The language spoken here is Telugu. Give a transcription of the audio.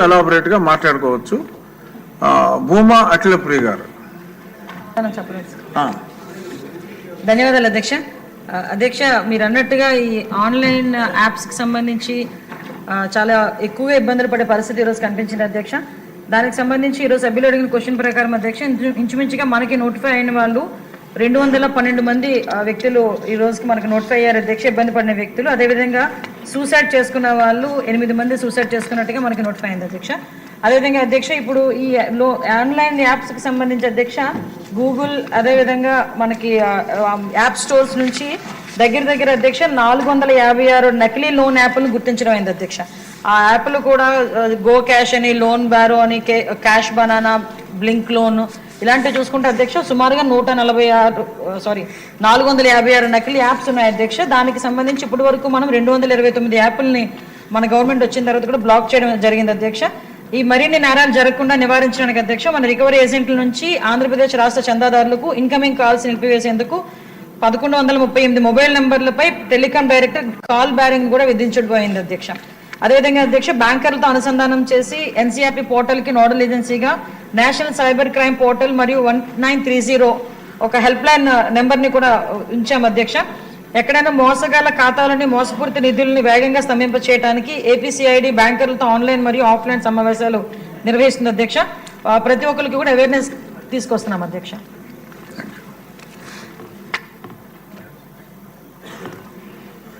ఎలాబరేట్గా మాట్లాడుకోవచ్చు. భూమా అఖిలప్రియ గారు. ధన్యవాదాలు అధ్యక్ష. అధ్యక్ష, మీరు అన్నట్టుగా ఈ ఆన్లైన్ యాప్స్కి సంబంధించి చాలా ఎక్కువగా ఇబ్బందులు పడే పరిస్థితి ఈరోజు కనిపించింది అధ్యక్ష. దానికి సంబంధించి ఈరోజు సభ్యులు అడిగిన క్వశ్చన్ ప్రకారం అధ్యక్ష, ఇంచుమించుగా మనకి నోటిఫై అయిన వాళ్ళు 212 మంది వ్యక్తులు ఈ రోజుకి మనకు నోటిఫై అయ్యారు అధ్యక్ష, ఇబ్బంది పడిన వ్యక్తులు. అదేవిధంగా సూసైడ్ చేసుకున్న వాళ్ళు 8 మంది సూసైడ్ చేసుకున్నట్టుగా మనకి నోటిఫై అయింది అధ్యక్ష. అదేవిధంగా అధ్యక్ష, ఇప్పుడు ఈ ఆన్లైన్ యాప్స్కి సంబంధించి అధ్యక్ష, గూగుల్ అదేవిధంగా మనకి యాప్ స్టోర్స్ నుంచి దగ్గర అధ్యక్ష 456 నకిలీ లోన్ యాప్లను గుర్తించడం అయింది అధ్యక్ష. ఆ యాప్లు కూడా గో క్యాష్ అని, లోన్ బ్యారో అని, క్యాష్ బనానా, బ్లింక్ లోన్ ఇలాంటివి చూసుకుంటే అధ్యక్ష సుమారుగా 456 నకిలీ యాప్స్ ఉన్నాయి అధ్యక్ష. దానికి సంబంధించి ఇప్పటి వరకు మనం 229 యాప్లని మన గవర్నమెంట్ వచ్చిన తర్వాత కూడా బ్లాక్ చేయడం జరిగింది అధ్యక్ష. ఈ మరిన్ని నేరాలు జరగకుండా నివారించడానికి అధ్యక్ష, మన రికవరీ ఏజెంట్ల నుంచి ఆంధ్రప్రదేశ్ రాష్ట్ర చందాదారులకు incoming calls నిలిపివేసేందుకు 1138 mobile నెంబర్లపై telecom director call bearing కూడా విధించబోయింది అధ్యక్ష. అదేవిధంగా అధ్యక్ష, బ్యాంకర్లతో అనుసంధానం చేసి ఎన్సీఆర్పీ పోర్టల్కి nodal ఏజెన్సీగా national cyber crime portal మరియు 1930 ఒక హెల్ప్ లైన్ నెంబర్ని కూడా ఉంచాం అధ్యక్ష. ఎక్కడైనా మోసగాల ఖాతాలని, మోసపూరిత నిధులని వేగంగా స్తంభింప చేయడానికి ఏపీసీఐడి బ్యాంకర్లతో ఆన్లైన్ మరియు ఆఫ్లైన్ సమావేశాలు నిర్వహిస్తుంది అధ్యక్ష. ప్రతి ఒక్కరికి కూడా అవేర్నెస్ తీసుకొస్తున్నాం అధ్యక్ష.